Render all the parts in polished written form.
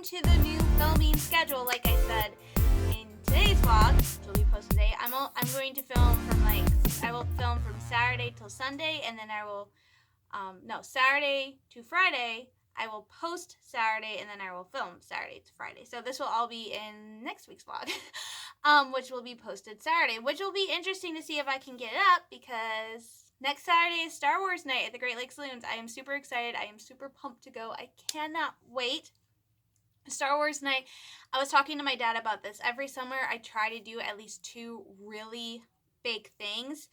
welcome to the new filming schedule. Like I said, in today's vlog, which will be posted today, I'm going to film from I will film from Saturday till Sunday, and then I will, Saturday to Friday. I will post Saturday, and then I will film Saturday to Friday. So this will all be in next week's vlog, which will be posted Saturday, which will be interesting to see if I can get it up, because next Saturday is Star Wars night at the Great Lakes Saloons. I am super excited. I am super pumped to go. I cannot wait. Star Wars night, I was talking to my dad about this. Every summer I try to do at least 2 really big things,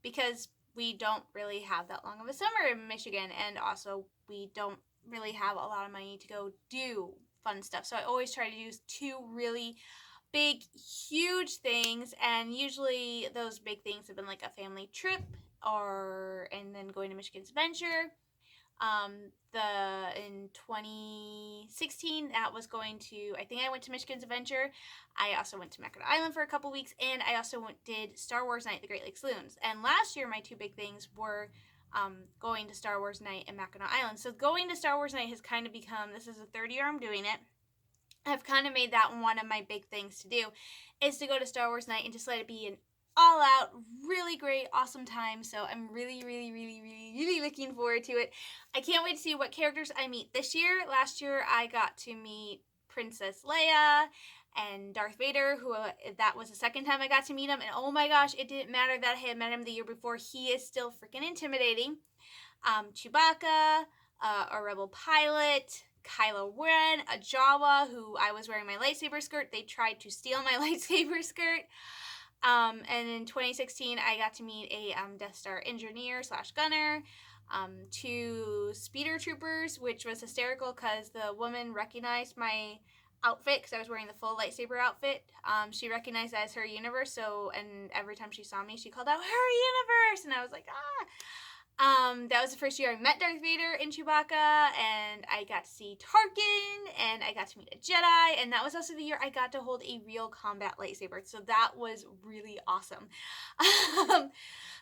because we don't really have that long of a summer in Michigan, and also we don't really have a lot of money to go do fun stuff. So I always try to do 2 really big, huge things, and usually those big things have been like a family trip, and then going to Michigan's Adventure. In 2016, that was going to, I think I went to Michigan's Adventure. I also went to Mackinac Island for a couple weeks, and I also did Star Wars night at the Great Lakes Saloons. And last year, my 2 big things were going to Star Wars night and Mackinac Island. So going to Star Wars night has kind of become, this is the 3rd year I'm doing it. I've kind of made that one of my big things to do, is to go to Star Wars night and just let it be an all out, really great, awesome time. So I'm really, really, really, really, really looking forward to it. I can't wait to see what characters I meet this year. Last year I got to meet Princess Leia and Darth Vader, who that was the second time I got to meet him, and oh my gosh, it didn't matter that I had met him the year before. He is still freaking intimidating. Chewbacca, a rebel pilot, Kylo Ren, a Jawa, who I was wearing my lightsaber skirt. They tried to steal my lightsaber skirt. And in 2016, I got to meet a Death Star engineer / gunner, 2 speeder troopers, which was hysterical because the woman recognized my outfit because I was wearing the full lightsaber outfit. She recognized that as her universe, and every time she saw me, she called out, "Her universe!" And I was like, ah! That was the first year I met Darth Vader and Chewbacca, and I got to see Tarkin, and I got to meet a Jedi, and that was also the year I got to hold a real combat lightsaber, so that was really awesome.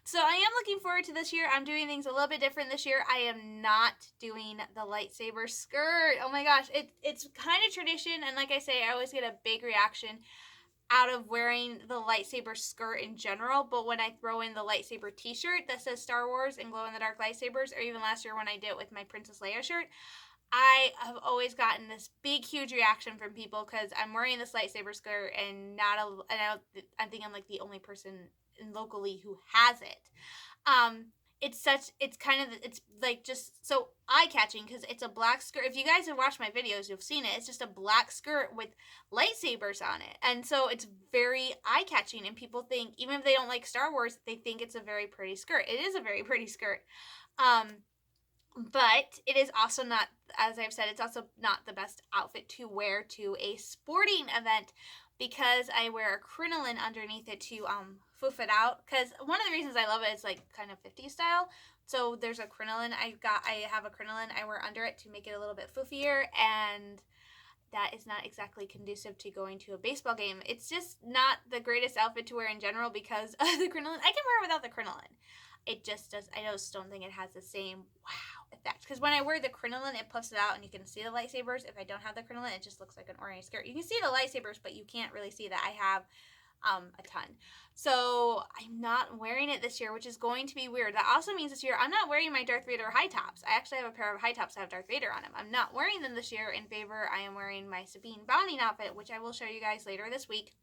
So I am looking forward to this year. I'm doing things a little bit different this year. I am not doing the lightsaber skirt. Oh my gosh, it's kind of tradition, and like I say, I always get a big reaction out of wearing the lightsaber skirt in general, but when I throw in the lightsaber t-shirt that says Star Wars and glow-in-the-dark lightsabers, or even last year when I did it with my Princess Leia shirt, I have always gotten this big, huge reaction from people because I'm wearing this lightsaber skirt, and I think I'm like the only person locally who has it. It's like just so eye-catching because it's a black skirt. If you guys have watched my videos, you've seen it. It's just a black skirt with lightsabers on it. And so it's very eye-catching, and people think, even if they don't like Star Wars, they think it's a very pretty skirt. It is a very pretty skirt. But it is also not, as I've said, it's also not the best outfit to wear to a sporting event because I wear a crinoline underneath it to foof it out. Because one of the reasons I love it is like kind of 50s style. So there's a crinoline. I have a crinoline I wear under it to make it a little bit foofier, and that is not exactly conducive to going to a baseball game. It's just not the greatest outfit to wear in general because of the crinoline. I can wear it without the crinoline. It just does. I just don't think it has the same wow effect. Because when I wear the crinoline, it puffs it out and you can see the lightsabers. If I don't have the crinoline, it just looks like an ordinary skirt. You can see the lightsabers, but you can't really see that I have a ton. So I'm not wearing it this year, which is going to be weird. That also means this year I'm not wearing my Darth Vader high tops. I actually have a pair of high tops that have Darth Vader on them. I'm not wearing them this year. In favor, I am wearing my Sabine Bounding outfit, which I will show you guys later this week,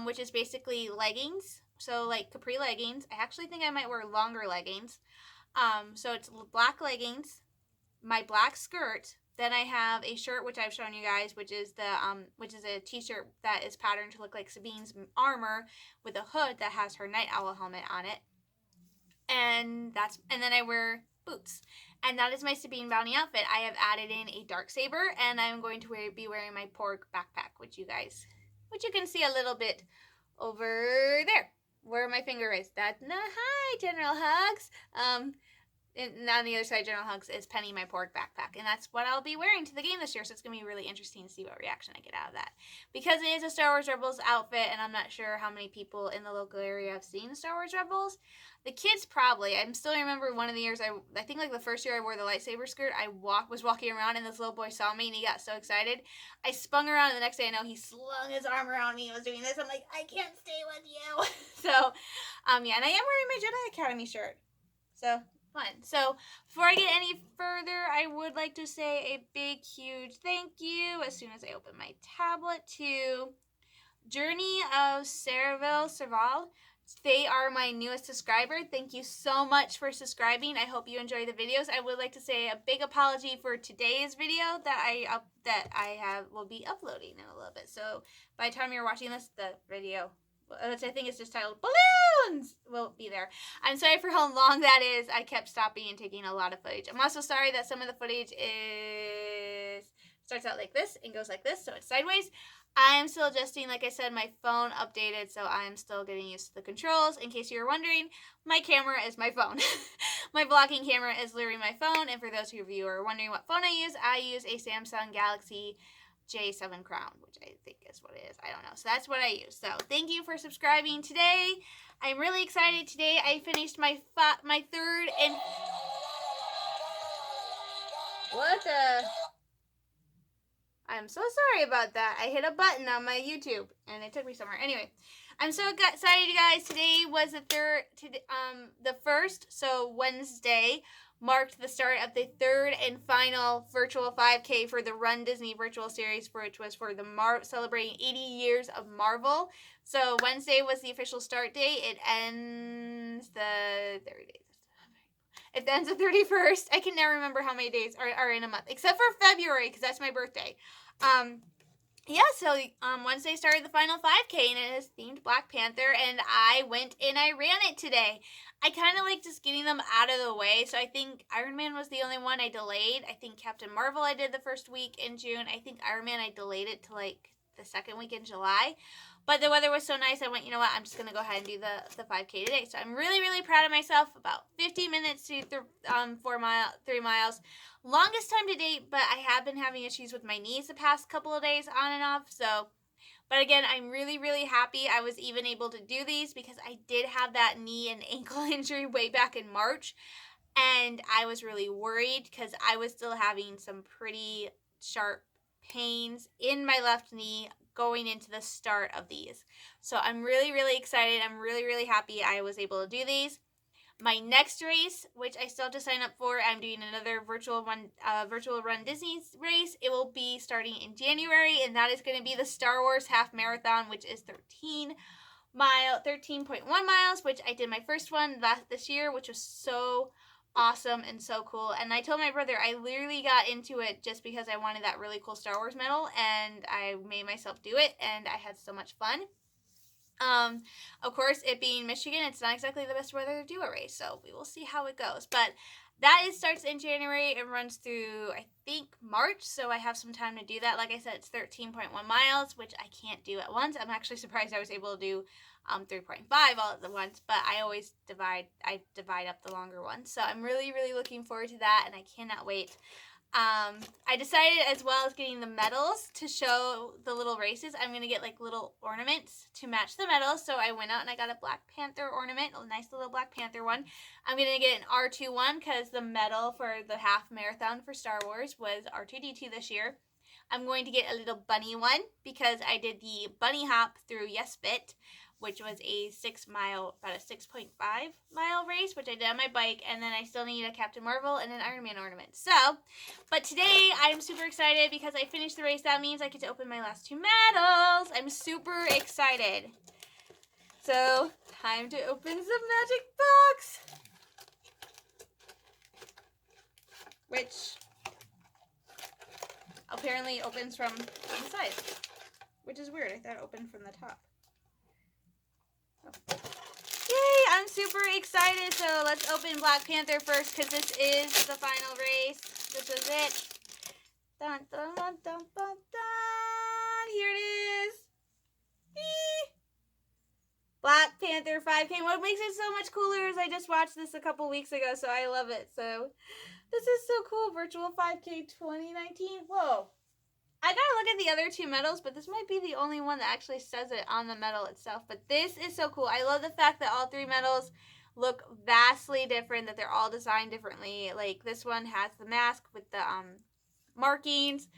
which is basically leggings. So like capri leggings. I actually think I might wear longer leggings. So it's black leggings, my black skirt. Then I have a shirt which I've shown you guys, which is a t-shirt that is patterned to look like Sabine's armor with a hood that has her night owl helmet on it. And then I wear boots. And that is my Sabine Bounty outfit. I have added in a dark saber, and I'm going to be wearing my Porg backpack, which you can see a little bit over there where my finger is. Hi, General Hugs. and on the other side, General Hugs is Penny, my pork backpack. And that's what I'll be wearing to the game this year. So it's going to be really interesting to see what reaction I get out of that. Because it is a Star Wars Rebels outfit, and I'm not sure how many people in the local area have seen Star Wars Rebels. The kids probably. I still remember one of the years, I think like the first year I wore the lightsaber skirt, I was walking around, and this little boy saw me, and he got so excited. I spun around, and the next day I know he slung his arm around me and was doing this. I'm like, I can't stay with you. So, yeah, and I am wearing my Jedi Academy shirt. So, fun. So, before I get any further, I would like to say a big, huge thank you as soon as I open my tablet to Journey of Serval. They are my newest subscriber. Thank you so much for subscribing. I hope you enjoy the videos. I would like to say a big apology for today's video that will be uploading in a little bit. So by the time you're watching this, the video, which I think is just titled Balloons, will be there. I'm sorry for how long that is. I kept stopping and taking a lot of footage. I'm also sorry that some of the footage starts out like this and goes like this, so it's sideways. I am still adjusting, like I said, my phone updated, so I am still getting used to the controls. In case you were wondering, my camera is my phone. My vlogging camera is literally my phone, and for those of you who are wondering what phone I use a Samsung Galaxy J7 Crown, which I think is what it is. I don't know. So that's what I use. So thank you for subscribing today. I'm really excited today. I finished my third and... What the... I'm so sorry about that. I hit a button on my YouTube and it took me somewhere. Anyway, I'm so excited, you guys. Today was the first, so Wednesday marked the start of the third and final virtual 5K for the Run Disney virtual series, which was for the celebrating 80 years of Marvel. So Wednesday was the official start date. It ends the 30 days. It ends the 31st. I can never remember how many days are in a month, except for February, because that's my birthday. Wednesday started the final 5K, and it is themed Black Panther, and I went and I ran it today. I kind of like just getting them out of the way, so I think Iron Man was the only one I delayed. I think Captain Marvel I did the first week in June. I think Iron Man I delayed it to like the second week in July. But the weather was so nice, I went, you know what, I'm just going to go ahead and do the 5K today. So I'm really, really proud of myself. About 15 minutes to 3 miles. Longest time to date, but I have been having issues with my knees the past couple of days on and off. So, but again, I'm really, really happy I was even able to do these because I did have that knee and ankle injury way back in March. And I was really worried because I was still having some pretty sharp pains in my left knee going into the start of these. So I'm really, really excited. I'm really, really happy I was able to do these. My next race, which I still have to sign up for, I'm doing another virtual Run Disney race. It will be starting in January, and that is going to be the Star Wars Half Marathon, which is 13.1 miles, which I did my first one this year, which was so awesome and so cool. And I told my brother I literally got into it just because I wanted that really cool Star Wars medal, and I made myself do it, and I had so much fun. Of course, it being Michigan, it's not exactly the best weather to do a race, so we will see how it goes. But that starts in January and runs through, I think, March, so I have some time to do that. Like I said, it's 13.1 miles, which I can't do at once. I'm actually surprised I was able to do 3.5 all at once, but I always divide up the longer ones. So I'm really, really looking forward to that, and I cannot wait. I decided, as well as getting the medals to show the little races, I'm going to get like little ornaments to match the medals. So I went out and I got a Black Panther ornament, a nice little Black Panther one. I'm going to get an R2 one because the medal for the half marathon for Star Wars was R2-D2 this year. I'm going to get a little bunny one because I did the bunny hop through YesFit, which was a 6.5 mile race, which I did on my bike, and then I still need a Captain Marvel and an Iron Man ornament. So, but today I'm super excited because I finished the race. That means I get to open my last 2 medals. I'm super excited. So, time to open some magic box. Which apparently opens from the side, which is weird. I thought it opened from the top. Yay, I'm super excited. So let's open Black Panther first because this is the final race. This is it. Dun, dun, dun, dun, dun, dun. Here it is. Eee. Black Panther 5K. What makes it so much cooler is I just watched this a couple weeks ago, so I love it. So this is so cool. Virtual 5K 2019. Whoa. I gotta look at the other two medals, but this might be the only one that actually says it on the medal itself. But this is so cool. I love the fact that all three medals look vastly different, that they're all designed differently. Like this one has the mask with the markings.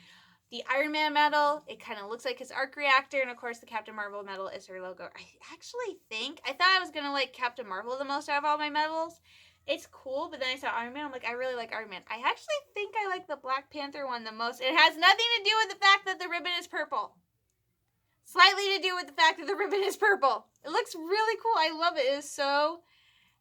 The Iron Man medal, it kind of looks like his arc reactor, and of course the Captain Marvel medal is her logo. I thought I was gonna like Captain Marvel the most out of all my medals. It's cool, but then I saw Iron Man. I'm like, I really like Iron Man. I actually think I like the Black Panther one the most. It has nothing to do with the fact that the ribbon is purple. Slightly to do with the fact that the ribbon is purple. It looks really cool. I love it. It is so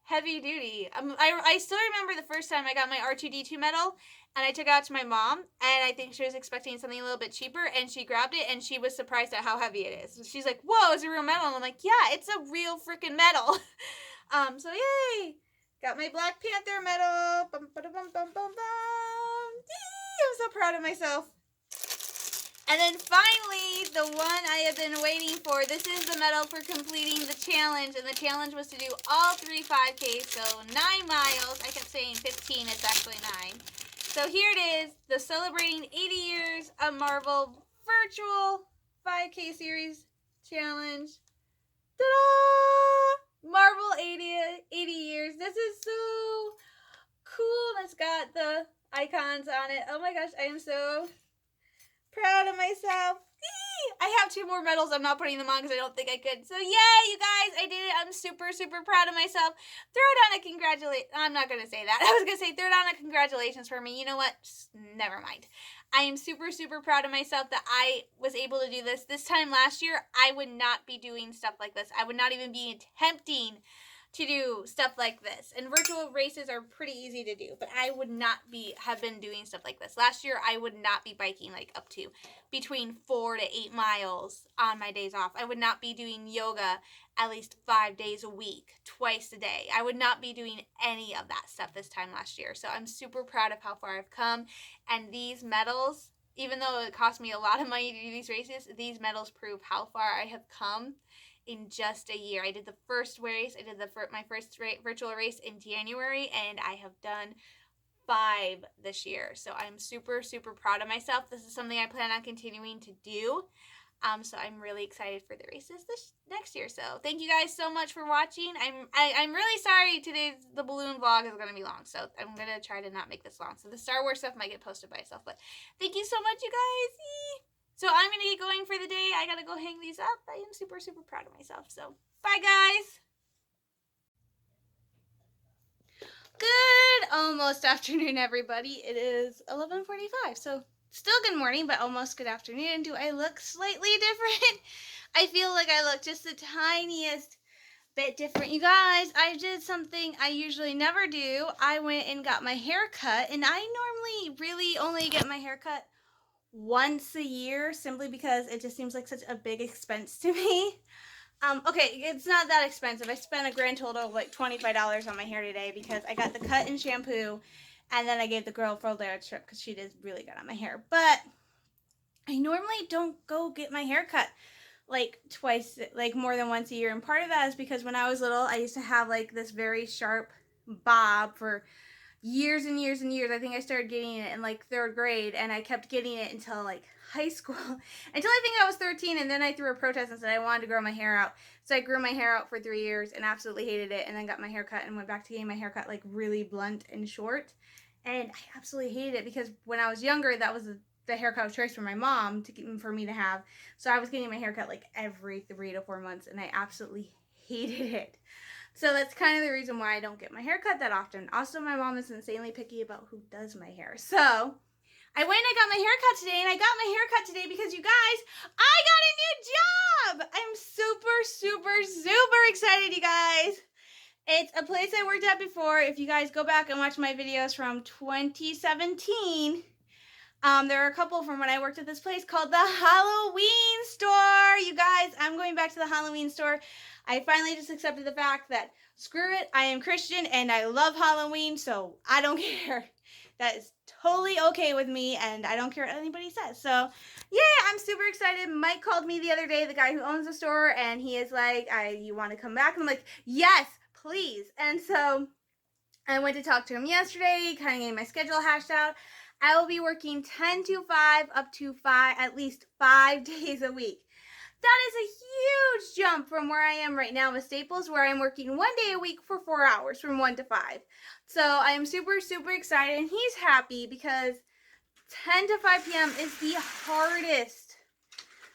heavy duty. I still remember the first time I got my R2-D2 medal, and I took it out to my mom, and I think she was expecting something a little bit cheaper, and she grabbed it, and she was surprised at how heavy it is. She's like, whoa, it's a real medal. And I'm like, yeah, it's a real freaking medal. So yay. Got my Black Panther medal. Bum, ba, bum, bum, bum, bum. I'm so proud of myself. And then finally, the one I have been waiting for. This is the medal for completing the challenge. And the challenge was to do all 3 5Ks, so 9 miles. I kept saying 15, it's actually 9. So here it is, the Celebrating 80 Years of Marvel Virtual 5K Series Challenge. Ta-da! Marvel 80 years. This is so cool. It's got the icons on it. Oh my gosh, I am so proud of myself. I have 2 more medals. I'm not putting them on because I don't think I could. So yay, you guys, I did it. I'm super, super proud of myself. Throw down a congratulations. I'm not going to say that. I was going to say throw down a congratulations for me. You know what? Just never mind. I am super, super proud of myself that I was able to do this. This time last year, I would not be doing stuff like this. I would not even be attempting to do stuff like this. And virtual races are pretty easy to do, but I would not have been doing stuff like this. Last year, I would not be biking like up to between 4 to 8 miles on my days off. I would not be doing yoga at least 5 days a week, twice a day. I would not be doing any of that stuff this time last year. So I'm super proud of how far I've come. And these medals, even though it cost me a lot of money to do these races, these medals prove how far I have come in just a year. I did the first race. I did my first virtual race in January, and I have done 5 this year. So I'm super, super proud of myself. This is something I plan on continuing to do. So I'm really excited for the races this next year. So thank you guys so much for watching. I'm really sorry the balloon vlog is going to be long. So I'm going to try to not make this long. So the Star Wars stuff might get posted by itself. But thank you so much, you guys. So I'm going to get going for the day. I got to go hang these up. I am super, super proud of myself. So bye, guys. Good almost afternoon, everybody. It is 11:45. So still good morning, but almost good afternoon. Do I look slightly different? I feel like I look just the tiniest bit different. You guys, I did something I usually never do. I went and got my hair cut, and I normally really only get my hair cut once a year simply because it just seems like such a big expense to me. Okay, it's not that expensive. I spent a grand total of like $25 on my hair today because I got the cut and shampoo, and then I gave the girl full day trip because she did really good on my hair. But I normally don't go get my hair cut like twice, like more than once a year. And part of that is because when I was little, I used to have like this very sharp bob for years and years and years. I think I started getting it in like 3rd grade, and I kept getting it until like high school, until I think I was 13, and then I threw a protest and said I wanted to grow my hair out. So I grew my hair out for 3 years and absolutely hated it, and then got my hair cut and went back to getting my hair cut like really blunt and short, and I absolutely hated it because when I was younger, that was the haircut of choice for my mom for me to have. So I was getting my hair cut like every 3 to 4 months, and I absolutely hated it. So that's kind of the reason why I don't get my hair cut that often. Also, my mom is insanely picky about who does my hair. So I went and I got my hair cut today, and I got my hair cut today because, you guys, I got a new job. I'm super, super, super excited, you guys. It's a place I worked at before. If you guys go back and watch my videos from 2017, there are a couple from when I worked at this place called the Halloween store. You guys, I'm going back to the Halloween store. I finally just accepted the fact that screw it, I am Christian and I love Halloween, so I don't care. That is totally okay with me, and I don't care what anybody says. So, yeah, I'm super excited. Mike called me the other day, the guy who owns the store, and he is like, you want to come back? And I'm like, yes, please. And so I went to talk to him yesterday, kind of getting my schedule hashed out. I will be working 10 to 5 up to 5, at least 5 days a week. That is a huge jump from where I am right now with Staples, where I'm working 1 day a week for 4 hours from 1 to 5. So I am super, super excited, and he's happy because 10 to 5 p.m. is the hardest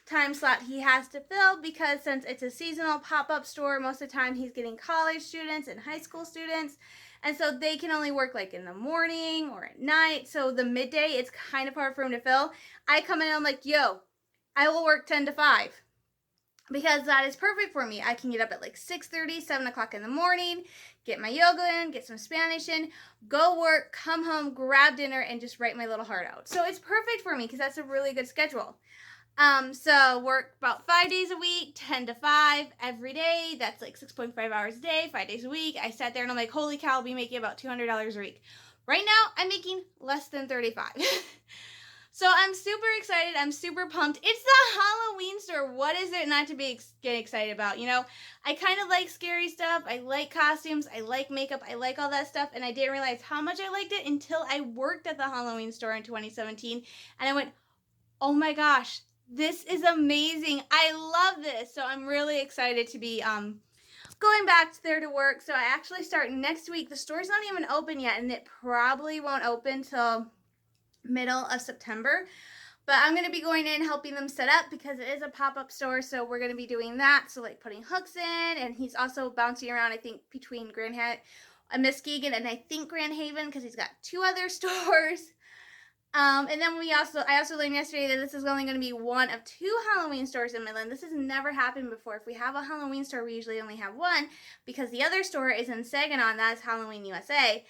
time slot he has to fill, because since it's a seasonal pop-up store, most of the time he's getting college students and high school students, and so they can only work like in the morning or at night. So the midday, it's kind of hard for him to fill. I come in and I'm like, yo, I will work 10 to 5 because that is perfect for me. I can get up at like 6:30, 7 o'clock in the morning, get my yoga in, get some Spanish in, go work, come home, grab dinner, and just write my little heart out. So it's perfect for me because that's a really good schedule. So work about 5 days a week, 10 to 5 every day. That's like 6.5 hours a day, 5 days a week. I sat there and I'm like, holy cow, I'll be making about $200 a week. Right now, I'm making less than 35. So I'm super excited. I'm super pumped. It's the Halloween store. What is it not to get excited about? You know, I kind of like scary stuff. I like costumes. I like makeup. I like all that stuff. And I didn't realize how much I liked it until I worked at the Halloween store in 2017. And I went, oh my gosh, this is amazing. I love this. So I'm really excited to be going back there to work. So I actually start next week. The store's not even open yet, and it probably won't open till middle of September. But I'm going to be going in helping them set up because it is a pop-up store, so we're going to be doing that. So like putting hooks in, and he's also bouncing around, I think, between Muskegon and I think Grand Haven, because he's got 2 other stores. And then I also learned yesterday that this is only going to be one of 2 Halloween stores in Midland. This has never happened before. If we have a Halloween store, we usually only have one, because the other store is in Saginaw, and that's Halloween USA.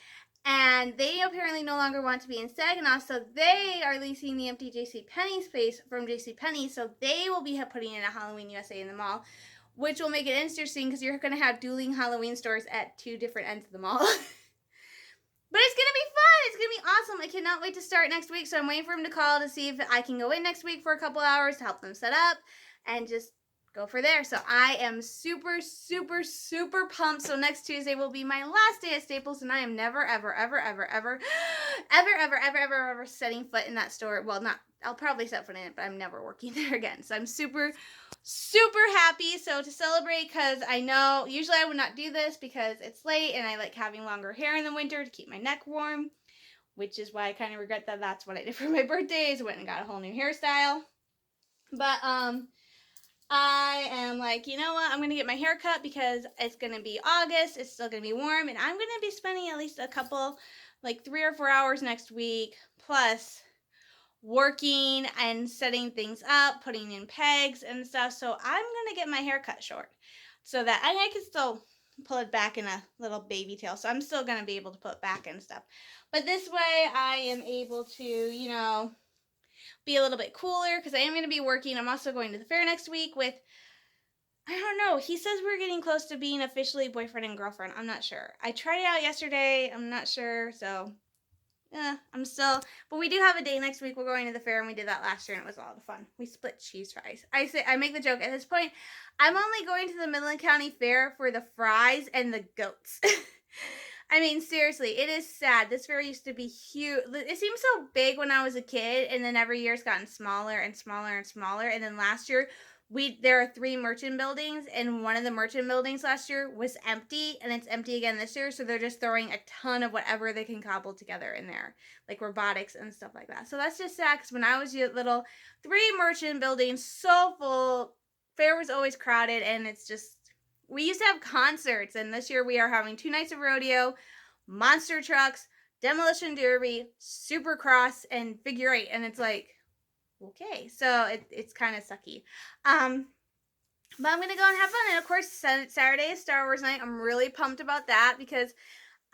And they apparently no longer want to be in Saginaw, so they are leasing the empty JCPenney space from JCPenney, so they will be putting in a Halloween USA in the mall, which will make it interesting because you're going to have dueling Halloween stores at 2 different ends of the mall. But it's going to be fun. It's going to be awesome. I cannot wait to start next week, so I'm waiting for him to call to see if I can go in next week for a couple hours to help them set up and just go for there. So I am super, super, super pumped. So next Tuesday will be my last day at Staples, and I am never, ever, ever, ever, ever, ever, ever, ever, ever, ever setting foot in that store. Well, I'll probably set foot in it, but I'm never working there again. So I'm super, super happy. So to celebrate, because I know usually I would not do this because it's late and I like having longer hair in the winter to keep my neck warm, which is why I kind of regret that that's what I did for my birthday, is went and got a whole new hairstyle. But I am like, you know what, I'm going to get my hair cut because it's going to be August, it's still going to be warm, and I'm going to be spending at least a couple, like 3 or 4 hours next week, plus working and setting things up, putting in pegs and stuff. So I'm going to get my hair cut short so that I can still pull it back in a little baby tail. So I'm still going to be able to put it back and stuff. But this way I am able to, be a little bit cooler because I am going to be working. I'm also going to the fair next week with, I don't know, he says we're getting close to being officially boyfriend and girlfriend. I'm not sure. I tried it out yesterday. I'm not sure. So but we do have a day next week. We're going to the fair, and we did that last year, and it was a lot of fun. We split cheese fries. I make the joke at this point, I'm only going to the Midland County Fair for the fries and the goats. I mean, seriously, it is sad. This fair used to be huge. It seemed so big when I was a kid, and then every year it's gotten smaller and smaller and smaller. And then last year, there are 3 merchant buildings, and one of the merchant buildings last year was empty, and it's empty again this year. So they're just throwing a ton of whatever they can cobble together in there, like robotics and stuff like that. So that's just sad, because when I was little, 3 merchant buildings so full, fair was always crowded, and it's just, we used to have concerts, and this year we are having 2 nights of rodeo, monster trucks, demolition derby, supercross, and figure 8, and it's like, okay, so it's kind of sucky. But I'm going to go and have fun. And of course, Saturday is Star Wars night. I'm really pumped about that because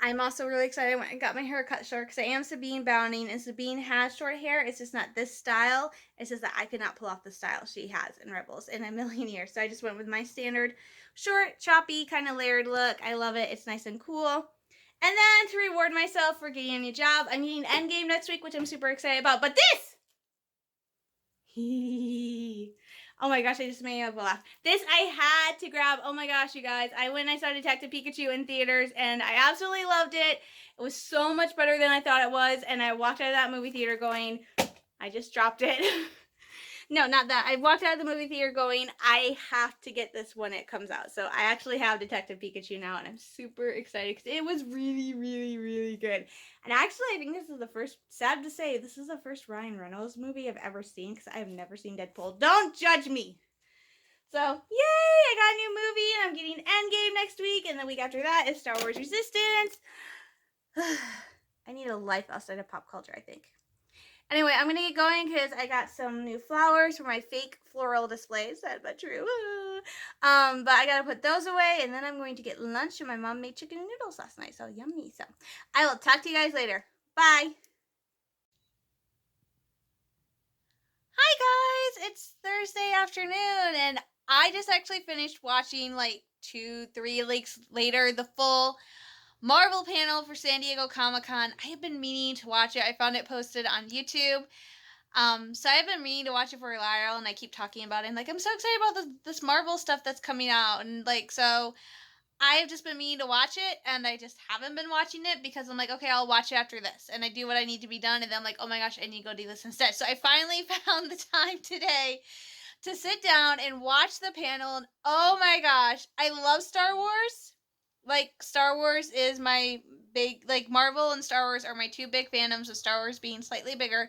I'm also really excited. I went and got my hair cut short because I am Sabine Bounding, and Sabine has short hair. It's just not this style. It's just that I could not pull off the style she has in Rebels in a million years. So I just went with my standard short, choppy, kind of layered look. I love it. It's nice and cool. And then to reward myself for getting a new job, I'm getting Endgame next week, which I'm super excited about. But this! Oh my gosh, I just made me laugh. This I had to grab. Oh my gosh, you guys. I went and I saw Detective Pikachu in theaters and I absolutely loved it. It was so much better than I thought it was. And I walked out of that movie theater going, I just dropped it. No, not that. I walked out of the movie theater going, I have to get this when it comes out. So I actually have Detective Pikachu now, and I'm super excited because it was really, really, really good. And actually, I think this is the first, sad to say, this is the first Ryan Reynolds movie I've ever seen because I have never seen Deadpool. Don't judge me. So, yay! I got a new movie, and I'm getting Endgame next week, and the week after that is Star Wars Resistance. I need a life outside of pop culture, I think. Anyway, I'm going to get going because I got some new flowers for my fake floral displays. Sad but true. But I got to put those away, and then I'm going to get lunch, and my mom made chicken and noodles last night, so yummy. So I will talk to you guys later. Bye. Hi, guys. It's Thursday afternoon, and I just actually finished watching, like, 2-3 weeks later, the full Marvel panel for San Diego Comic-Con. I have been meaning to watch it. I found it posted on YouTube. So I've been meaning to watch it for a while, and I keep talking about it. And like, I'm so excited about this Marvel stuff that's coming out, and like, so I have just been meaning to watch it, and I just haven't been watching it because I'm like, okay, I'll watch it after this, and I do what I need to be done, and then I'm like, oh my gosh, I need to go do this instead. So I finally found the time today to sit down and watch the panel, and oh my gosh, I love Star Wars. Like, Star Wars is my big, like, Marvel and Star Wars are my two big fandoms, of Star Wars being slightly bigger.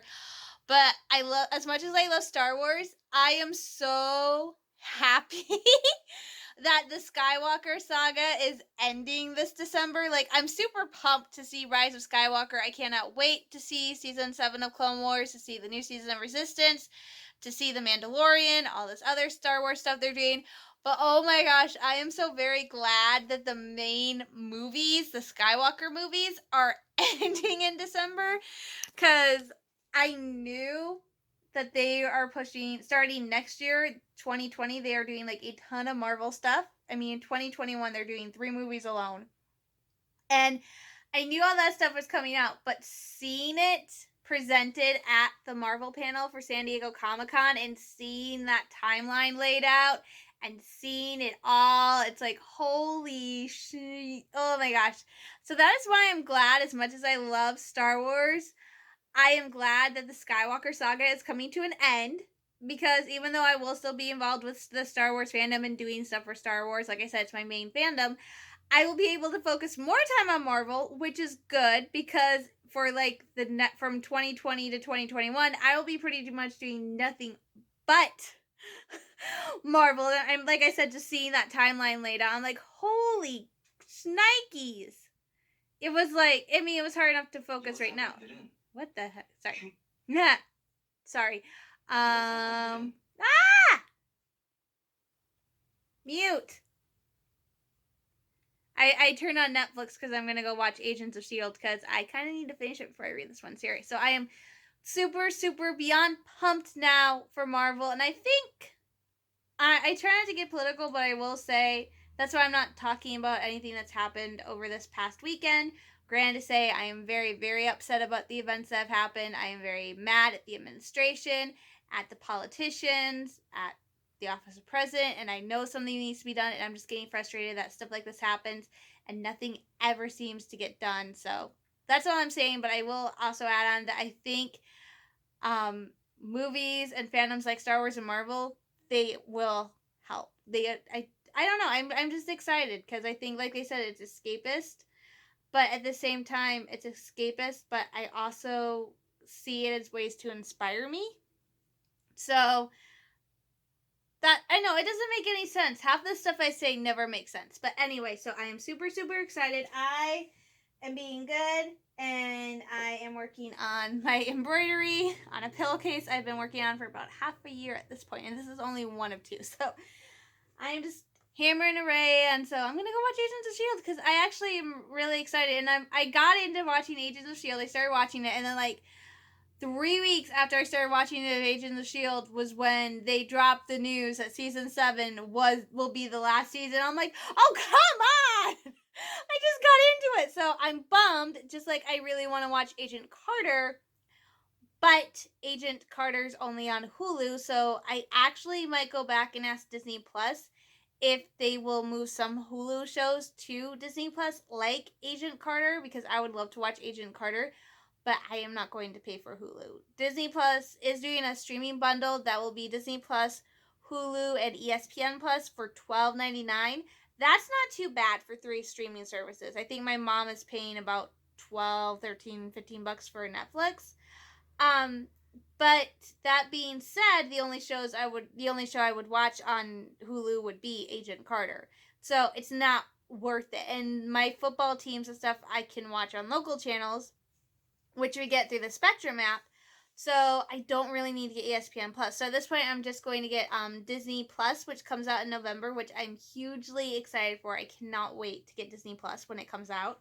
But I love, as much as I love Star Wars, I am so happy that the Skywalker saga is ending this December. Like, I'm super pumped to see Rise of Skywalker. I cannot wait to see season 7 of Clone Wars, to see the new season of Resistance, to see The Mandalorian, all this other Star Wars stuff they're doing. But oh my gosh, I am so very glad that the main movies, the Skywalker movies, are ending in December, because I knew that they are pushing, starting next year, 2020, they are doing like a ton of Marvel stuff. I mean, in 2021, they're doing 3 movies alone. And I knew all that stuff was coming out, but seeing it presented at the Marvel panel for San Diego Comic-Con and seeing that timeline laid out and seeing it all, it's like, holy shit. Oh my gosh. So that is why I'm glad, as much as I love Star Wars, I am glad that the Skywalker saga is coming to an end, because even though I will still be involved with the Star Wars fandom and doing stuff for Star Wars, like I said, it's my main fandom, I will be able to focus more time on Marvel, which is good, because for like the net from 2020 to 2021, I will be pretty much doing nothing but Marvel. And like I said, just seeing that timeline laid out, I'm like, holy shnikes. It was like, I mean, it was hard enough to focus right now. What the heck? Sorry. Yeah. Sorry. Mute. I turned on Netflix because I'm going to go watch Agents of S.H.I.E.L.D. because I kind of need to finish it before I read this one series. So I am super, super beyond pumped now for Marvel. And I think, I try not to get political, but I will say, that's why I'm not talking about anything that's happened over this past weekend. Granted to say, I am very, very upset about the events that have happened. I am very mad at the administration, at the politicians, at the office of president, and I know something needs to be done, and I'm just getting frustrated that stuff like this happens, and nothing ever seems to get done. So that's all I'm saying, but I will also add on that I think movies and fandoms like Star Wars and Marvel, they will help. I don't know, I'm just excited, because I think, like they said, it's escapist, but at the same time, it's escapist, but I also see it as ways to inspire me. So that, I know, it doesn't make any sense. Half the stuff I say never makes sense. But anyway, so I am super, super excited. I am being good, and I am working on my embroidery on a pillowcase I've been working on for about half a year at this point, and this is only one of 2. So I am just hammering away, and so I'm gonna go watch Agents of S.H.I.E.L.D. because I actually am really excited, and I got into watching Agents of S.H.I.E.L.D. I started watching it, and then like 3 weeks after I started watching the Agents of S.H.I.E.L.D. was when they dropped the news that season 7 will be the last season. I'm like, oh, come on! I just got into it, so I'm bummed. Just like I really want to watch Agent Carter, but Agent Carter's only on Hulu, so I actually might go back and ask Disney Plus if they will move some Hulu shows to Disney Plus, like Agent Carter, because I would love to watch Agent Carter, but I am not going to pay for Hulu. Disney Plus is doing a streaming bundle that will be Disney Plus, Hulu, and ESPN Plus for $12.99. That's not too bad for 3 streaming services. I think my mom is paying about 12, 13, 15 bucks for Netflix. Um, but that being said, the only show I would watch on Hulu would be Agent Carter. So it's not worth it. And my football teams and stuff I can watch on local channels, which we get through the Spectrum app. So I don't really need to get ESPN Plus. So at this point, I'm just going to get Disney Plus, which comes out in November, which I'm hugely excited for. I cannot wait to get Disney Plus when it comes out.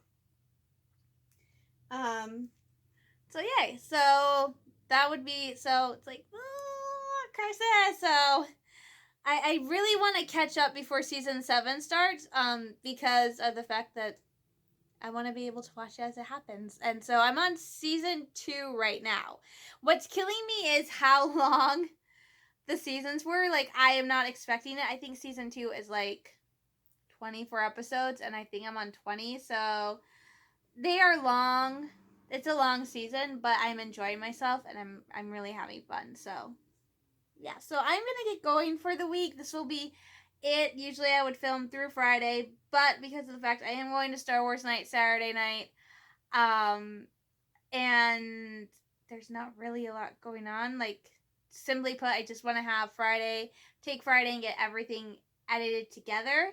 So yay. So that would be, so it's like, crisis. So I really want to catch up before season 7 starts, because of the fact that I want to be able to watch it as it happens. And so I'm on season 2 right now. What's killing me is how long the seasons were. Like, I am not expecting it. I think season 2 is like 24 episodes, and I think I'm on 20. So they are long. It's a long season, but I'm enjoying myself, and I'm really having fun. So yeah, so I'm gonna get going for the week. This will be it. Usually I would film through Friday, but because of the fact I am going to Star Wars night Saturday night, and there's not really a lot going on. Like, simply put, I just want to have take Friday and get everything edited together.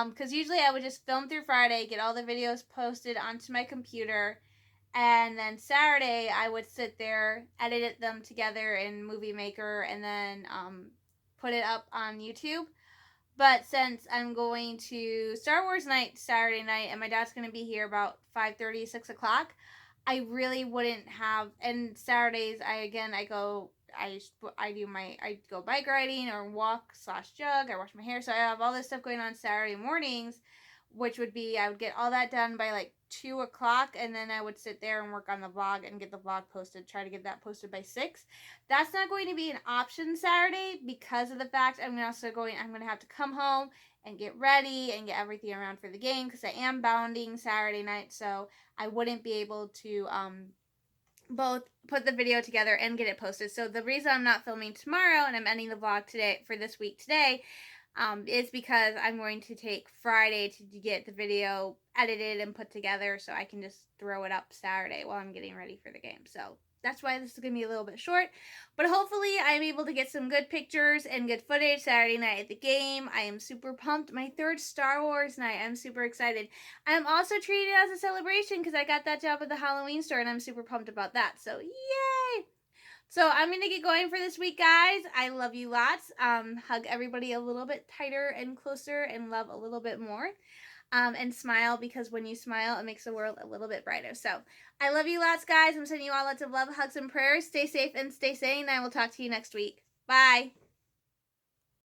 Because usually I would just film through Friday, get all the videos posted onto my computer, and then Saturday I would sit there, edit them together in Movie Maker, and then put it up on YouTube. But since I'm going to Star Wars night Saturday night, and my dad's going to be here about 5:30, 6 o'clock, I really wouldn't have. And Saturdays, I go bike riding or walk / jog. I wash my hair, so I have all this stuff going on Saturday mornings, which would be, I would get all that done by like 2 o'clock, and then I would sit there and work on the vlog and get the vlog posted, try to get that posted by 6. That's not going to be an option Saturday because of the fact I'm going to have to come home and get ready and get everything around for the game, because I am bounding Saturday night, so I wouldn't be able to both put the video together and get it posted. So the reason I'm not filming tomorrow and I'm ending the vlog today for this week today is because I'm going to take Friday to get the video edited and put together, so I can just throw it up Saturday while I'm getting ready for the game. So that's why this is going to be a little bit short, but hopefully I'm able to get some good pictures and good footage Saturday night at the game. I am super pumped. My 3rd Star Wars night. I'm super excited. I'm also treating it as a celebration because I got that job at the Halloween store, and I'm super pumped about that. So yay! So I'm going to get going for this week, guys. I love you lots. Hug everybody a little bit tighter and closer, and love a little bit more. And smile, because when you smile, it makes the world a little bit brighter. So I love you lots, guys. I'm sending you all lots of love, hugs, and prayers. Stay safe and stay sane. I will talk to you next week. Bye.